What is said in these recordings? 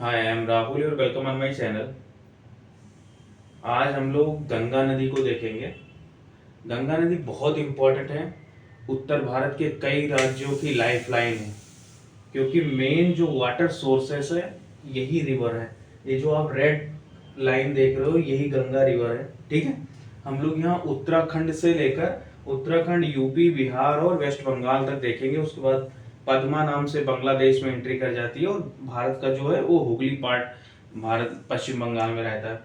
Hi I am Rahul और welcome on my channel. आज हम लोग गंगा नदी को देखेंगे। गंगा नदी बहुत इम्पोर्टेंट है। उत्तर भारत के कई राज्यों की लाइफलाइन है, क्योंकि मेन जो वाटर सोर्सेस है यही रिवर है। ये जो आप रेड लाइन देख रहे हो यही गंगा रिवर है। ठीक है, हम लोग यहाँ उत्तराखंड से लेकर उत्तराखंड, यूपी, बिहार और वेस्ट बंगाल तक देखेंगे। उसके बाद पद्मा नाम से बांग्लादेश में एंट्री कर जाती है और भारत का जो है वो हुगली पार्ट भारत पश्चिम बंगाल में रहता है।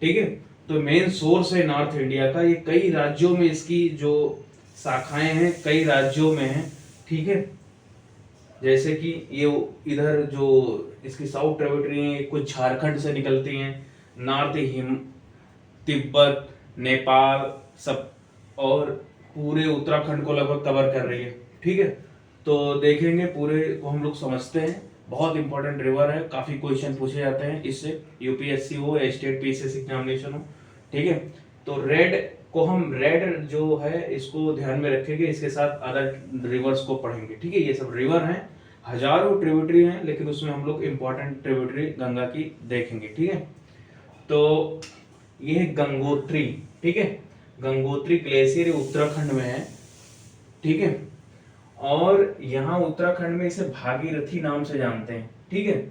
ठीक है, तो मेन सोर्स है नॉर्थ इंडिया का। ये कई राज्यों में इसकी जो शाखाएं हैं कई राज्यों में है। ठीक है, जैसे कि ये इधर जो इसकी साउथ ट्रिब्यूटरी है कुछ झारखंड से निकलती हैं, नॉर्थ हिम तिब्बत, नेपाल सब, और पूरे उत्तराखंड को लगभग कवर कर रही है। ठीक है, तो देखेंगे पूरे को हम लोग समझते हैं। बहुत इंपॉर्टेंट रिवर है, काफी क्वेश्चन पूछे जाते हैं इससे, यूपीएससी हो या स्टेट पीसीएस एग्जामिनेशन हो। ठीक है, तो रेड को हम रेड जो है इसको ध्यान में रखेंगे, इसके साथ अदर रिवर्स को पढ़ेंगे। ठीक है, ये सब रिवर हैं, हजारों ट्रिब्यूटरी हैं, लेकिन उसमें हम लोग इंपॉर्टेंट ट्रिब्यूटरी गंगा की देखेंगे। ठीक है, तो ये है गंगोत्री। ठीक है, गंगोत्री ग्लेशियर उत्तराखंड में है। ठीक है, और यहाँ उत्तराखंड में इसे भागीरथी नाम से जानते हैं। ठीक है,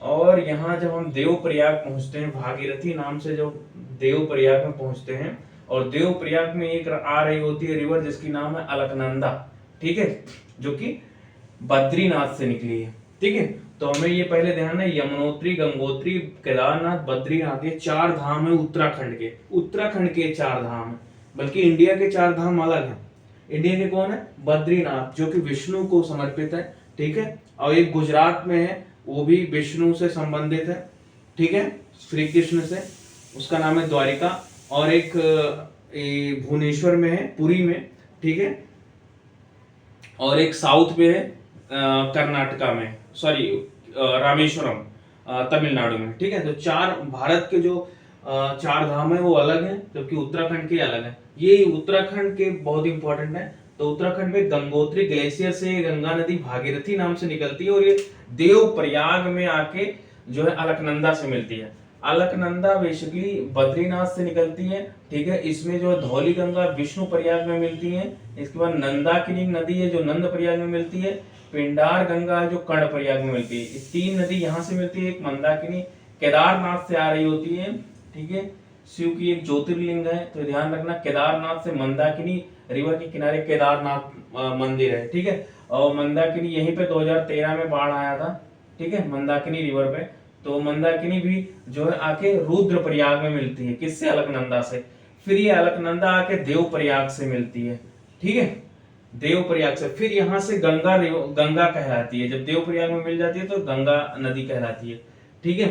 और यहाँ जब हम देवप्रयाग पहुंचते हैं, भागीरथी नाम से जो देवप्रयाग में पहुंचते हैं, और देवप्रयाग में एक आ रही होती है रिवर जिसकी नाम है अलकनंदा। ठीक है, जो कि बद्रीनाथ से निकली है। ठीक है, तो हमें ये पहले ध्यान है, यमुनोत्री, गंगोत्री, केदारनाथ, बद्रीनाथ, ये चार धाम है उत्तराखंड के। उत्तराखंड के चार धाम है, बल्कि इंडिया के चार धाम अलग हैं। इंडिया के कौन है? बद्रीनाथ, जो कि विष्णु को समर्पित है। ठीक है, और एक गुजरात में है, वो भी विष्णु से संबंधित है। ठीक है, श्री कृष्ण से, उसका नाम है द्वारिका। और एक भुवनेश्वर में है, पुरी में। ठीक है, और एक साउथ में है कर्नाटका में, सॉरी रामेश्वरम तमिलनाडु में। ठीक है, तो चार भारत के जो चार धाम है वो अलग हैं, जबकि उत्तराखंड के अलग हैं। ये उत्तराखंड के बहुत इंपॉर्टेंट है। तो उत्तराखंड में गंगोत्री ग्लेशियर से गंगा नदी भागीरथी नाम से निकलती है, और ये देवप्रयाग में आके जो है अलकनंदा से मिलती है। अलकनंदा बेसिकली बद्रीनाथ से निकलती है। ठीक है, इसमें जो धौली गंगा विष्णु प्रयाग में मिलती है। इसके बाद नंदाकिनी नदी है जो नंद प्रयाग में मिलती है। पिंडार गंगा है जो कर्ण प्रयाग में मिलती है। इस तीन नदी यहाँ से मिलती है। एक मंदाकिनी केदारनाथ से आ रही होती है। ठीक है, शिव की एक ज्योतिर्लिंग है, तो ध्यान रखना केदारनाथ से मंदाकिनी रिवर के किनारे केदारनाथ मंदिर है। ठीक है, और मंदाकिनी यहीं पे 2013 में बाढ़ आया था। ठीक है, मंदाकिनी रिवर पे, तो मंदाकिनी भी जो है आके रुद्रप्रयाग में मिलती है। किससे? अलकनंदा से। फिर ये अलकनंदा आके देवप्रयाग से मिलती है। ठीक है, देवप्रयाग से फिर यहाँ से गंगा कहलाती है। जब देवप्रयाग में मिल जाती है तो गंगा नदी कहलाती है। ठीक है,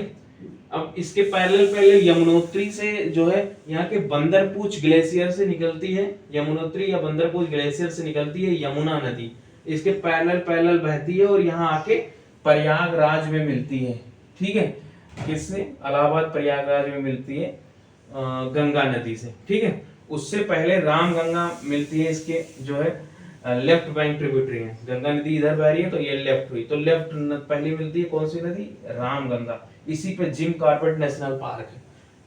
अब इसके पैरेलल यमुनोत्री से जो है यहाँ के बंदरपूछ ग्लेशियर से निकलती है। यमुनोत्री या बंदरपूछ ग्लेशियर से निकलती है यमुना नदी, इसके पैरेलल बहती है और यहाँ आके प्रयागराज में मिलती है। ठीक है, किससे? इलाहाबाद प्रयागराज में मिलती है गंगा नदी से। ठीक है, उससे पहले राम गंगा मिलती है, इसके जो है लेफ्ट बैंक ट्रिब्यूटरी है। गंगा नदी इधर बह रही है तो ये लेफ्ट हुई, तो लेफ्ट पहले मिलती है कौन सी नदी? राम गंगा। इसी पे जिम कॉर्बेट नेशनल पार्क है।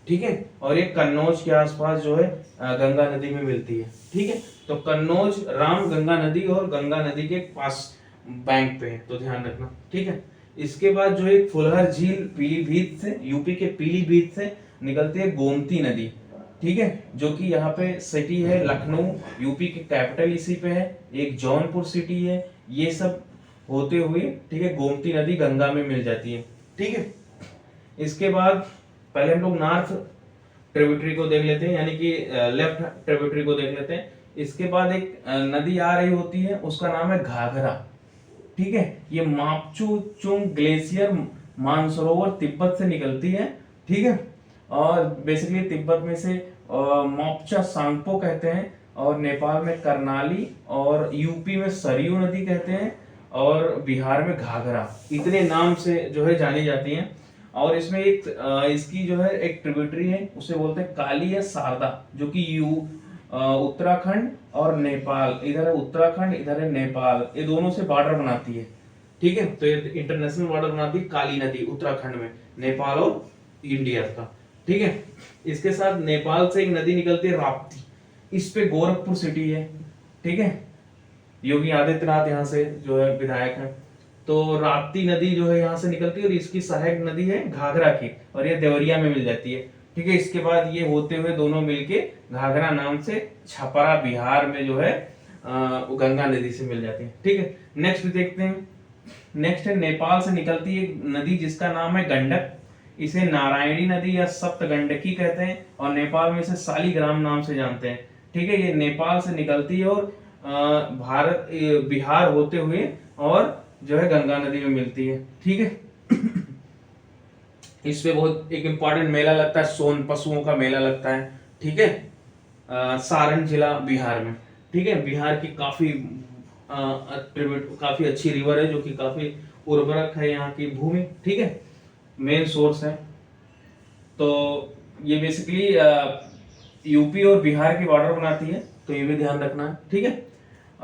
ठीक है, और ये कन्नौज के आसपास जो है गंगा नदी में मिलती है। ठीक है, तो कन्नौज राम गंगा नदी और गंगा नदी के पास बैंक पे है, तो ध्यान रखना। ठीक है, इसके बाद जो है फुलहर झील पीलीभीत से, यूपी के पीलीभीत से निकलती है गोमती नदी। ठीक है, जो कि यहाँ पे सिटी है लखनऊ, यूपी की कैपिटल इसी पे है। एक जौनपुर सिटी है। ये सब होते हुए ठीक है गोमती नदी गंगा में मिल जाती है। ठीक है, इसके बाद पहले हम लोग नॉर्थ ट्रिब्यूटरी को देख लेते हैं, यानी कि लेफ्ट ट्रिब्यूटरी को देख लेते हैं। इसके बाद एक नदी आ रही होती है, उसका नाम है घाघरा। ठीक है, ये मापचू चुंग ग्लेशियर मानसरोवर तिब्बत से निकलती है। ठीक है, और बेसिकली तिब्बत में से मोपचा सांगपो कहते हैं, और नेपाल में करनाली, और यूपी में सरयू नदी कहते हैं, और बिहार में घाघरा। इतने नाम से जो है जानी जाती हैं। और इसमें एक इसकी जो है एक ट्रिब्यूटरी है, उसे बोलते हैं काली या शारदा, जो कि उत्तराखंड और नेपाल, इधर है उत्तराखंड इधर है नेपाल, ये दोनों से बॉर्डर बनाती है। ठीक है। तो ये इंटरनेशनल बॉर्डर बनाती है काली नदी उत्तराखंड में, नेपाल और इंडिया का, ठीक है। इसके साथ नेपाल से एक नदी निकलती है राप्ती, इस पे गोरखपुर सिटी है, ठीक है। योगी आदित्यनाथ यहाँ से जो है विधायक है। तो राप्ती नदी जो है यहाँ से निकलती है और इसकी सहायक नदी है घाघरा की, और ये देवरिया में मिल जाती है, ठीक है। इसके बाद ये होते हुए दोनों मिलके घाघरा नाम से छपरा बिहार में जो है गंगा नदी से मिल जाती है, ठीक है। नेक्स्ट देखते हैं। नेक्स्ट है नेपाल से निकलती है नदी जिसका नाम है गंडक, इसे नारायणी नदी या सप्तगंडकी कहते हैं, और नेपाल में इसे शालिग्राम नाम से जानते हैं, ठीक है। ये नेपाल से निकलती है और भारत बिहार होते हुए और जो है गंगा नदी में मिलती है, ठीक है। इस पे बहुत एक इम्पॉर्टेंट मेला लगता है, सोन पशुओं का मेला लगता है, ठीक है। सारण जिला बिहार में, ठीक है। बिहार की काफी अच्छी रिवर है जो कि काफी उर्वरक है यहाँ की भूमि, ठीक है, मेन सोर्स है। तो ये बेसिकली यूपी और बिहार की बॉर्डर बनाती है, तो ये भी ध्यान रखना है, ठीक है।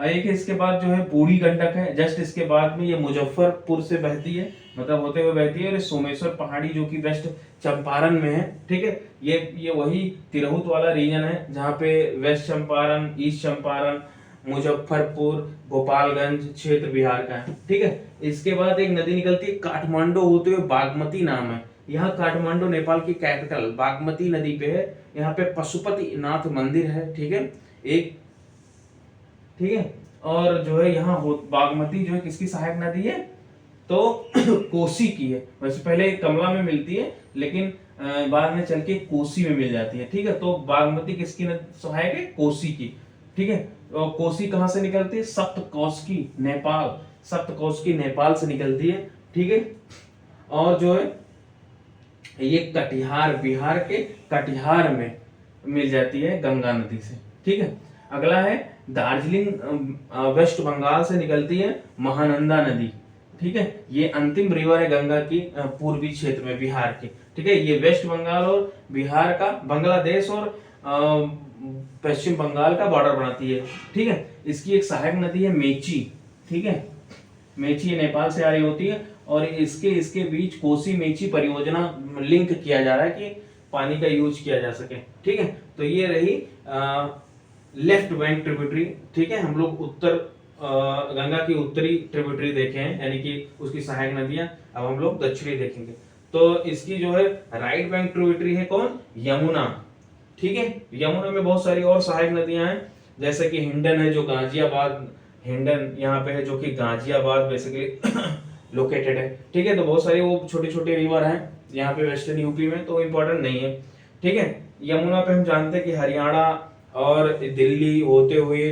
एक इसके बाद जो है बूढ़ी गंडक है, जस्ट इसके बाद में ये मुजफ्फरपुर से बहती है, मतलब होते हुए बहती है, और ये सोमेश्वर पहाड़ी जो कि वेस्ट चंपारण में है, ठीक है। ये वही तिरहुत वाला रीजन है जहाँ पे वेस्ट चंपारण, ईस्ट चंपारण, मुजफ्फरपुर, गोपालगंज क्षेत्र बिहार का है, ठीक है। इसके बाद एक नदी निकलती है काठमांडू होते हुए, बागमती नाम है। यहाँ काठमांडू नेपाल की कैपिटल बागमती नदी पे है, यहाँ पे पशुपति नाथ मंदिर है, ठीक है, एक, ठीक है। और जो है यहाँ बागमती जो है किसकी सहायक नदी है, तो कोसी की है। वैसे पहले कमला में मिलती है, लेकिन बाद में चल के कोसी में मिल जाती है, ठीक है। तो बागमती किसकी सहायक है, कोसी की, ठीक है। और कोसी कहाँ से निकलती है, सप्तकोशी नेपाल, सप्तकोशी नेपाल से निकलती है, ठीक है। और जो है ये कटिहार, बिहार के कटिहार में मिल जाती है गंगा नदी से, ठीक है। अगला है दार्जिलिंग, वेस्ट बंगाल से निकलती है महानंदा नदी, ठीक है। ये अंतिम रिवर है गंगा की पूर्वी क्षेत्र में बिहार की, ठीक है। ये वेस्ट बंगाल और बिहार का, बांग्लादेश और पश्चिम बंगाल का बॉर्डर बनाती है, ठीक है। इसकी एक सहायक नदी है मेची, ठीक है। मेची नेपाल से आ रही होती है, और इसके बीच कोसी मेची परियोजना लिंक किया जा रहा है कि पानी का यूज किया जा सके, ठीक है। तो ये रही लेफ्ट बैंक ट्रिब्यूटरी, ठीक है। हम लोग गंगा की उत्तरी ट्रिब्यूटरी देखे हैं, यानी कि उसकी सहायक नदियां। अब हम लोग दक्षिणी देखेंगे। तो इसकी जो है राइट बैंक ट्रिब्यूटरी है कौन, यमुना, ठीक है। यमुना में बहुत सारी और सहायक नदियां हैं, जैसे कि हिंडन है जो गाजियाबाद, हिंडन यहाँ पे है जो कि गाजियाबाद बेसिकली लोकेटेड है, ठीक है। तो बहुत सारी वो छोटे छोटे रिवर हैं यहाँ पे वेस्टर्न यूपी में, तो इम्पोर्टेंट नहीं है, ठीक है। यमुना पे हम जानते हैं कि हरियाणा और दिल्ली होते हुए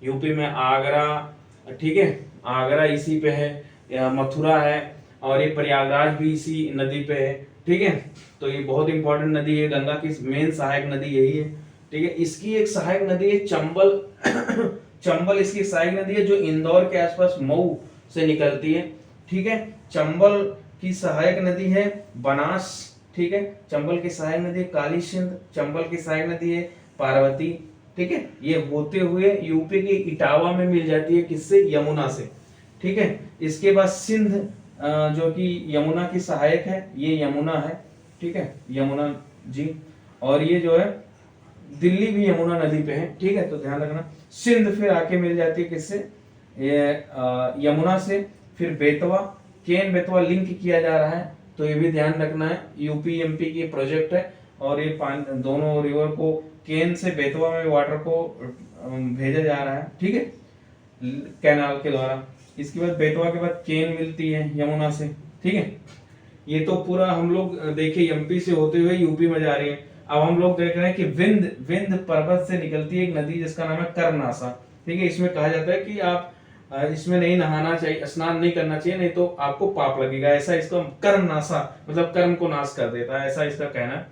यूपी में आगरा, ठीक है, आगरा इसी पे है, मथुरा है, और ये प्रयागराज भी इसी नदी पे है, ठीक है। तो ये बहुत इंपॉर्टेंट नदी है, गंगा की मेन सहायक नदी यही है, ठीक है। इसकी एक सहायक नदी है चंबल चंबल इसकी सहायक नदी है जो इंदौर के आसपास मऊ से निकलती है, ठीक है। चंबल की सहायक नदी है बनास, ठीक है। चंबल की सहायक नदी है काली सिंध, चंबल की सहायक नदी है पार्वती, ठीक है। ये होते हुए यूपी के इटावा में मिल जाती है, किससे, यमुना से, ठीक है। इसके बाद सिंध जो कि यमुना की सहायक है, ये यमुना है, ठीक है, यमुना जी। और ये जो है दिल्ली भी यमुना नदी पे है, ठीक है, तो ध्यान रखना। सिंध फिर आके मिल जाती है किससे, ये यमुना से। फिर बेतवा, केन बेतवा लिंक किया जा रहा है, तो ये भी ध्यान रखना है, यूपी एमपी की प्रोजेक्ट है, और ये दोनों रिवर को केन से बेतवा में वाटर को भेजा जा रहा है, ठीक है, कैनाल के द्वारा। इसके बाद बेतवा के बाद केन मिलती है यमुना से, ठीक है। ये तो पूरा हम लोग देखे एमपी से होते हुए यूपी में जा रही है। अब हम लोग देख रहे हैं कि विंध्य पर्वत से निकलती है एक नदी जिसका नाम है कर्मनासा, ठीक है। इसमें कहा जाता है कि आप इसमें नहीं नहाना चाहिए, स्नान नहीं करना चाहिए, नहीं तो आपको पाप लगेगा, ऐसा इसका कर्मनासा मतलब कर्म को नाश कर देता है, ऐसा इसका कहना है।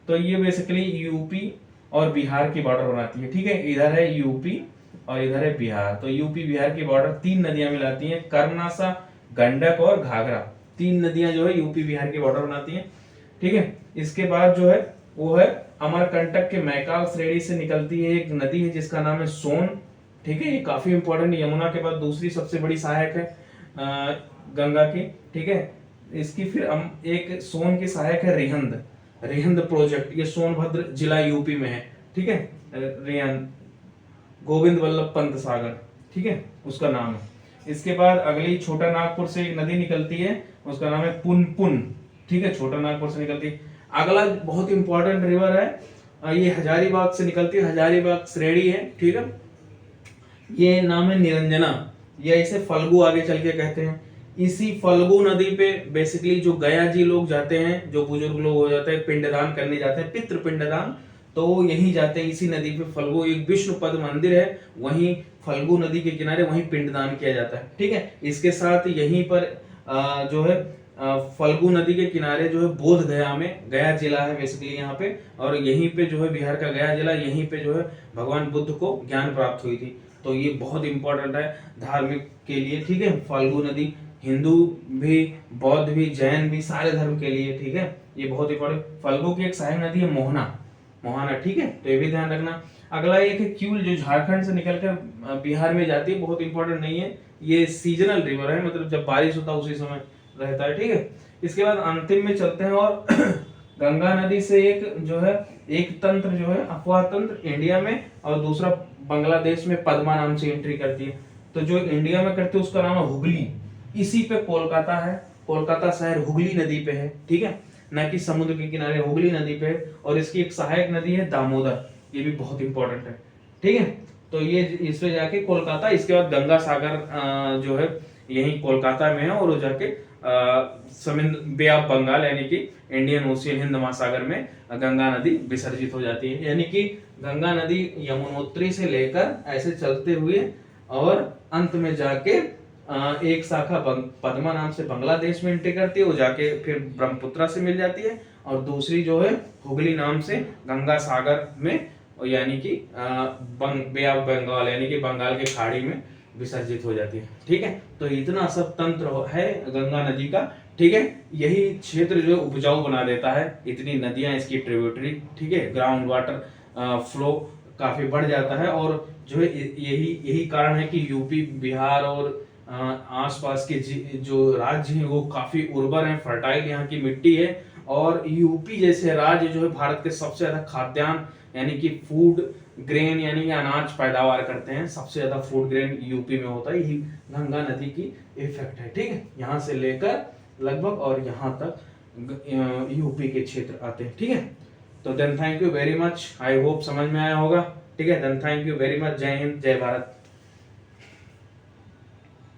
तो ये बेसिकली यूपी और बिहार की बॉर्डर बनाती है, ठीक है। इधर है यूपी और इधर है बिहार, तो यूपी बिहार की बॉर्डर तीन नदियां मिलाती हैं, कर्मनासा, गंडक और घाघरा, तीन नदियां जो है यूपी बिहार की बॉर्डर बनाती हैं, ठीक है। इसके बाद जो है वो है अमरकंटक के मैकाल श्रेणी से निकलती है एक नदी है जिसका नाम है सोन, ठीक है। ये काफी इंपॉर्टेंट, यमुना के बाद दूसरी सबसे बड़ी सहायक है। गंगा की, ठीक है। इसकी फिर हम एक सोन की सहायक है रिहंद, रिहंद प्रोजेक्ट, ये सोनभद्र जिला यूपी में है, ठीक है। रिहंद गोविंद वल्लभ पंत सागर, ठीक है, उसका नाम है। इसके बाद अगली छोटा नागपुर से एक नदी निकलती है, उसका नाम है पुनपुन, ठीक है, छोटा नागपुर से निकलती है। अगला बहुत इंपॉर्टेंट रिवर है, ये हजारीबाग से निकलती है, हजारीबाग श्रेणी है, ठीक है। ये नाम है निरंजना, या इसे फल्गु आगे चल के कहते हैं। इसी फल्गु नदी पे बेसिकली जो गया जी लोग जाते हैं, जो बुजुर्ग लोग हो जाते हैं, पिंडदान करने जाते हैं, पितृ पिंडदान, तो यहीं जाते हैं, इसी नदी पे फल्गु, एक विष्णु पद मंदिर है, वहीं फल्गु नदी के किनारे वहीं पिंडदान किया जाता है, ठीक है। इसके साथ यहीं पर जो है फल्गु नदी के किनारे जो है बोध गया में, गया जिला है बेसिकली यहाँ पे, और यहीं पे जो है बिहार का गया जिला, यहीं पे जो है भगवान बुद्ध को ज्ञान प्राप्त हुई थी। तो ये बहुत इंपॉर्टेंट है धार्मिक के लिए, ठीक है। फाल्गु नदी हिंदू भी, बौद्ध भी, जैन भी, सारे धर्म के लिए, ठीक है, ये बहुत इंपॉर्टेंट। फाल्गु की एक सहायक नदी है मोहना, मोहाना, ठीक है, तो ये भी ध्यान रखना। अगला एक है क्यूल, जो झारखंड से निकलकर बिहार में जाती है, बहुत इंपॉर्टेंट नहीं है, ये सीजनल रिवर है, मतलब जब बारिश होता है उसी समय रहता है, ठीक है। इसके बाद अंतिम में चलते हैं, और गंगा नदी से एक जो है, एक तंत्र जो है अफवाह तंत्र इंडिया में, और दूसरा बांग्लादेश में पद्मा नाम से एंट्री करती है। तो जो इंडिया में करती है उसका नाम है हुगली, इसी पे कोलकाता है, कोलकाता शहर हुगली नदी पे है, ठीक है, न कि समुद्र के किनारे, हुगली नदी पे है। और इसकी एक सहायक नदी है दामोदर, ये भी बहुत इंपॉर्टेंट है, ठीक है। तो ये इस पे जाके कोलकाता, इसके बाद गंगा सागर जो है यही कोलकाता में है, और वो जाके समुद्र बे ऑफ बंगाल यानी कि इंडियन ओशियन, हिंद महासागर में गंगा नदी विसर्जित हो जाती है। यानी कि गंगा नदी यमुनोत्री से लेकर ऐसे चलते हुए और अंत में जाके एक शाखा पद्मा नाम से बांग्लादेश में एंट्री करती है, वो जाके फिर ब्रह्मपुत्रा से मिल जाती है, और दूसरी जो है हुगली नाम से गंगा सागर में, यानी कि बे ऑफ बंगाल यानी कि बंगाल के खाड़ी में विसर्जित हो जाती है, ठीक है। तो इतना सब तंत्र है गंगा नदी का, ठीक है। यही क्षेत्र जो उपजाऊ बना देता है, इतनी नदियां इसकी ट्रिब्यूटरी, ठीक है, ग्राउंड वाटर फ्लो काफी बढ़ जाता है, और जो है यही कारण है कि यूपी, बिहार और आसपास के जो राज्य हैं वो काफी उर्वर हैं, फर्टाइल यहाँ की मिट्टी है। और यूपी जैसे राज्य जो है भारत के सबसे ज्यादा खाद्यान्न यानी कि फूड ग्रेन यानी कि अनाज पैदावार करते हैं, सबसे ज्यादा फूड ग्रेन यूपी में होता है, यही गंगा नदी की इफेक्ट है, ठीक है। यहाँ से लेकर लगभग और यहाँ तक यूपी के क्षेत्र आते हैं, ठीक है। तो then thank you very much, I hope समझ में आया होगा, ठीक है। Then thank you very much, जय हिंद, जय भारत।